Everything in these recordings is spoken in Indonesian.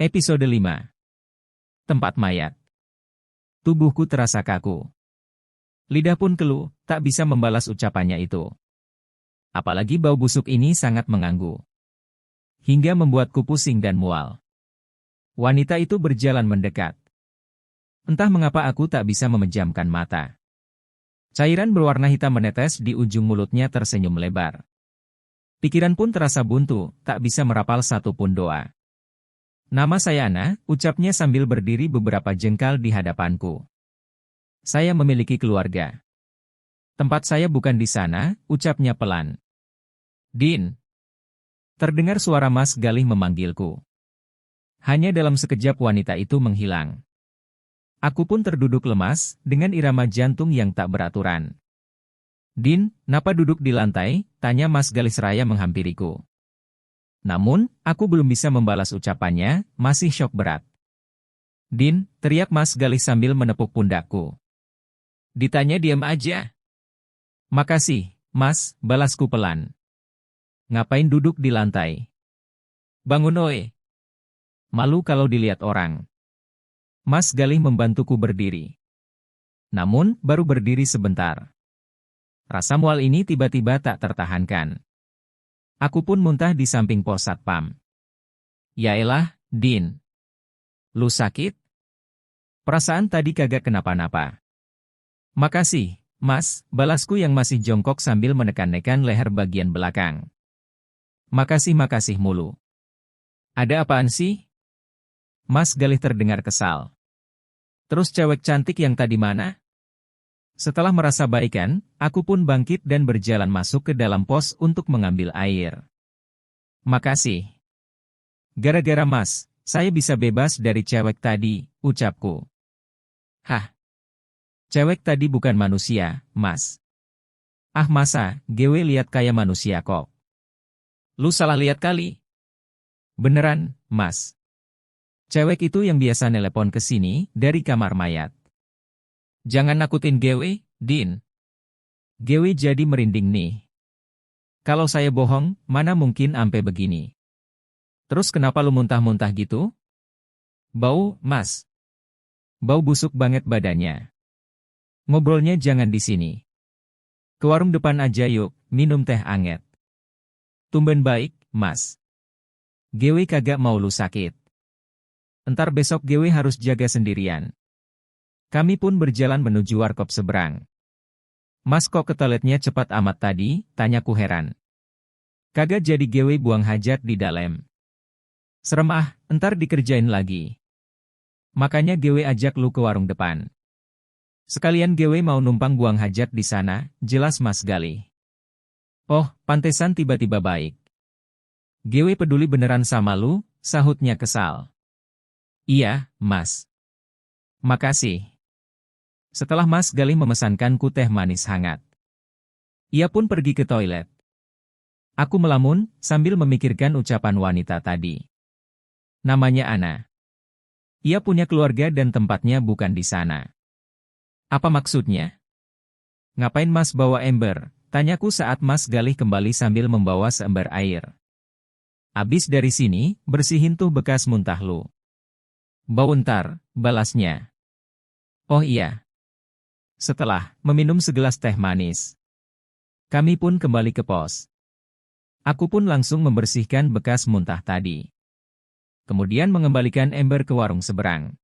Episode 5. Tempat mayat. Tubuhku terasa kaku. Lidah pun keluh, tak bisa membalas ucapannya itu. Apalagi bau busuk ini sangat mengganggu. Hingga membuatku pusing dan mual. Wanita itu berjalan mendekat. Entah mengapa aku tak bisa memejamkan mata. Cairan berwarna hitam menetes di ujung mulutnya tersenyum lebar. Pikiran pun terasa buntu, tak bisa merapal satupun doa. Nama saya Ana, ucapnya sambil berdiri beberapa jengkal di hadapanku. Saya memiliki keluarga. Tempat saya bukan di sana, ucapnya pelan. Din. Terdengar suara Mas Galih memanggilku. Hanya dalam sekejap wanita itu menghilang. Aku pun terduduk lemas, dengan irama jantung yang tak beraturan. Din, napa duduk di lantai? Tanya Mas Galih seraya menghampiriku. Namun, aku belum bisa membalas ucapannya, masih syok berat. Din, teriak Mas Galih sambil menepuk pundakku. Ditanya diam aja. Makasih, Mas, balasku pelan. Ngapain duduk di lantai? Bangun oi. Malu kalau dilihat orang. Mas Galih membantuku berdiri. Namun, baru berdiri sebentar. Rasa mual ini tiba-tiba tak tertahankan. Aku pun muntah di samping pos satpam. Yaelah, Din. Lu sakit? Perasaan tadi kagak kenapa-napa. Makasih, Mas, balasku yang masih jongkok sambil menekan-nekan leher bagian belakang. Makasih mulu. Ada apaan sih? Mas Galih terdengar kesal. Terus cewek cantik yang tadi mana? Setelah merasa baikan, aku pun bangkit dan berjalan masuk ke dalam pos untuk mengambil air. Makasih. Gara-gara Mas, saya bisa bebas dari cewek tadi, ucapku. Hah? Cewek tadi bukan manusia, Mas. Ah masa, gue lihat kayak manusia kok. Lu salah lihat kali. Beneran, Mas. Cewek itu yang biasa nelepon ke sini, dari kamar mayat. Jangan nakutin gue, Din. Gue jadi merinding nih. Kalau saya bohong, mana mungkin ampe begini. Terus kenapa lu muntah-muntah gitu? Bau, Mas. Bau busuk banget badannya. Ngobrolnya jangan di sini. Ke warung depan aja yuk, minum teh anget. Tumben baik, Mas. Gue kagak mau lu sakit. Entar besok gue harus jaga sendirian. Kami pun berjalan menuju warkop seberang. Mas kok ke toiletnya cepat amat tadi, tanyaku heran. Kagak jadi gue buang hajat di dalam. Serem ah, entar dikerjain lagi. Makanya gue ajak lu ke warung depan. Sekalian gue mau numpang buang hajat di sana, jelas Mas Galih. Oh, pantesan tiba-tiba baik. Gue peduli beneran sama lu, sahutnya kesal. Iya, Mas. Makasih. Setelah Mas Galih memesankanku teh manis hangat. Ia pun pergi ke toilet. Aku melamun, sambil memikirkan ucapan wanita tadi. Namanya Ana. Ia punya keluarga dan tempatnya bukan di sana. Apa maksudnya? Ngapain Mas bawa ember? Tanyaku saat Mas Galih kembali sambil membawa seember air. Abis dari sini, bersihin tuh bekas muntah lu. Bau ntar, balasnya. Oh iya. Setelah meminum segelas teh manis, kami pun kembali ke pos. Aku pun langsung membersihkan bekas muntah tadi. Kemudian mengembalikan ember ke warung seberang.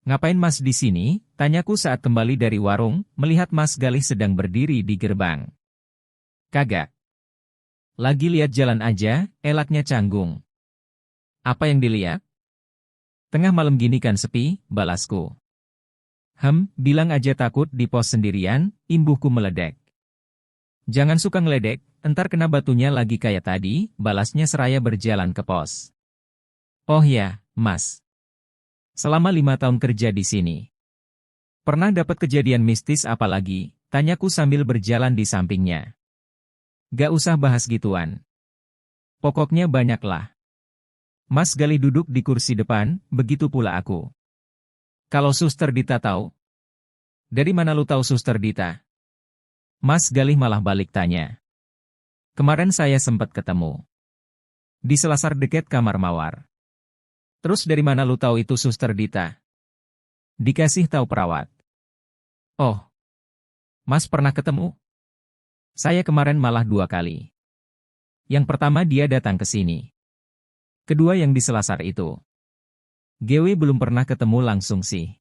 Ngapain Mas di sini? Tanyaku saat kembali dari warung, melihat Mas Galih sedang berdiri di gerbang. Kagak. Lagi lihat jalan aja, elaknya canggung. Apa yang dilihat? Tengah malam gini kan sepi, balasku. Bilang aja takut di pos sendirian, imbuhku meledek. Jangan suka ngeledek, entar kena batunya lagi kayak tadi, balasnya seraya berjalan ke pos. Oh ya, Mas. Selama 5 tahun kerja di sini. Pernah dapat kejadian mistis apa lagi? Tanyaku sambil berjalan di sampingnya. Gak usah bahas gituan. Pokoknya banyaklah. Mas Galih duduk di kursi depan, begitu pula aku. Kalau Suster Dita tahu? Dari mana lu tahu Suster Dita? Mas Galih malah balik tanya. Kemarin saya sempat ketemu. Di selasar deket kamar mawar. Terus dari mana lu tahu itu Suster Dita? Dikasih tahu perawat. Oh, Mas pernah ketemu? Saya kemarin malah 2 kali. Yang pertama dia datang ke sini. Kedua yang di Selasar itu. Gewe belum pernah ketemu langsung sih.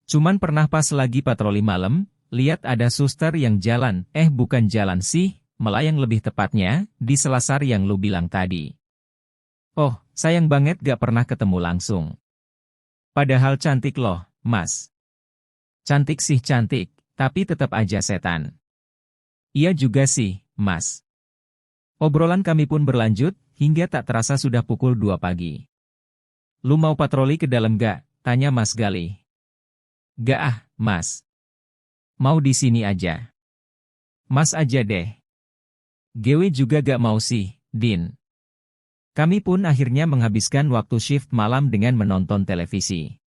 Cuman pernah pas lagi patroli malam, lihat ada suster yang jalan, bukan jalan sih, melayang lebih tepatnya, di Selasar yang lu bilang tadi. Oh, sayang banget gak pernah ketemu langsung. Padahal cantik loh, Mas. Cantik sih cantik, tapi tetap aja setan. Iya juga sih, Mas. Obrolan kami pun berlanjut, hingga tak terasa sudah pukul 2 pagi. Lu mau patroli ke dalam gak? Tanya Mas Galih. Gak ah, Mas. Mau di sini aja. Mas aja deh. Gewe juga gak mau sih, Din. Kami pun akhirnya menghabiskan waktu shift malam dengan menonton televisi.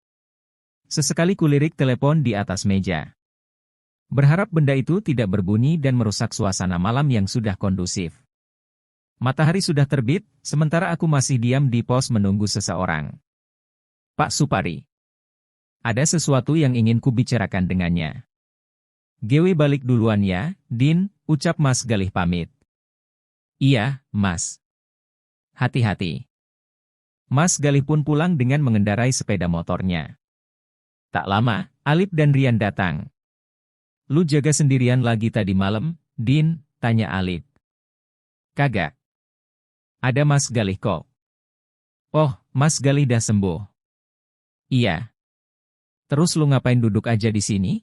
Sesekali kulirik telepon di atas meja. Berharap benda itu tidak berbunyi dan merusak suasana malam yang sudah kondusif. Matahari sudah terbit, sementara aku masih diam di pos menunggu seseorang. Pak Supari. Ada sesuatu yang ingin kubicarakan dengannya. Gewe balik duluan ya, Din, ucap Mas Galih pamit. Iya, Mas. Hati-hati. Mas Galih pun pulang dengan mengendarai sepeda motornya. Tak lama, Alip dan Rian datang. Lu jaga sendirian lagi tadi malam, Din, tanya Alip. Kagak. Ada Mas Galih kok. Oh, Mas Galih dah sembuh. Iya. Terus lu ngapain duduk aja di sini?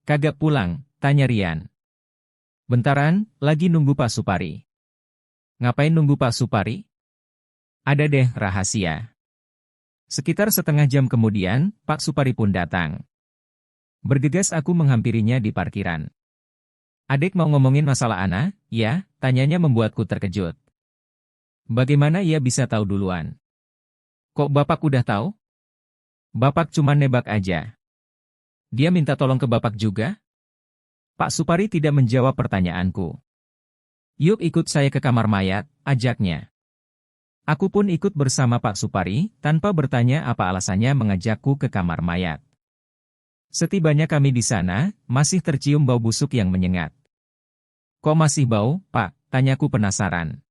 Kagak pulang, tanya Rian. Bentaran, lagi nunggu Pak Supari. Ngapain nunggu Pak Supari? Ada deh rahasia. Sekitar setengah jam kemudian, Pak Supari pun datang. Bergegas aku menghampirinya di parkiran. Adik mau ngomongin masalah Ana, ya? Tanyanya membuatku terkejut. Bagaimana ia bisa tahu duluan? Kok Bapak udah tahu? Bapak cuma nebak aja. Dia minta tolong ke Bapak juga? Pak Supari tidak menjawab pertanyaanku. Yuk ikut saya ke kamar mayat, ajaknya. Aku pun ikut bersama Pak Supari, tanpa bertanya apa alasannya mengajakku ke kamar mayat. Setibanya kami di sana, masih tercium bau busuk yang menyengat. Kok masih bau, Pak? Tanyaku penasaran.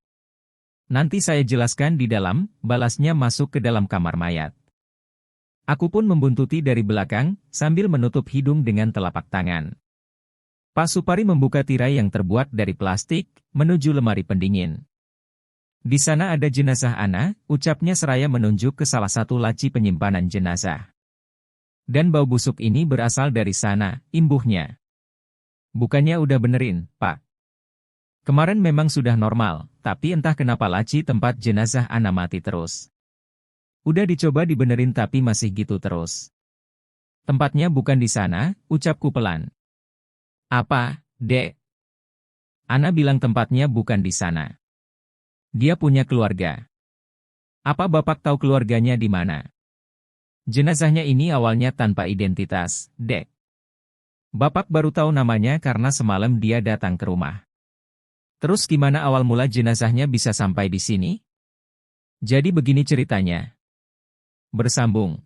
Nanti saya jelaskan di dalam, balasnya masuk ke dalam kamar mayat. Aku pun membuntuti dari belakang, sambil menutup hidung dengan telapak tangan. Pak Supari membuka tirai yang terbuat dari plastik, menuju lemari pendingin. Di sana ada jenazah Ana, ucapnya seraya menunjuk ke salah satu laci penyimpanan jenazah. Dan bau busuk ini berasal dari sana, imbuhnya. Bukannya udah benerin, Pak. Kemarin memang sudah normal, tapi entah kenapa laci tempat jenazah Ana mati terus. Udah dicoba dibenerin tapi masih gitu terus. Tempatnya bukan di sana, ucapku pelan. Apa, Dek? Ana bilang tempatnya bukan di sana. Dia punya keluarga. Apa Bapak tahu keluarganya di mana? Jenazahnya ini awalnya tanpa identitas, Dek. Bapak baru tahu namanya karena semalam dia datang ke rumah. Terus gimana awal mula jenazahnya bisa sampai di sini? Jadi begini ceritanya. Bersambung.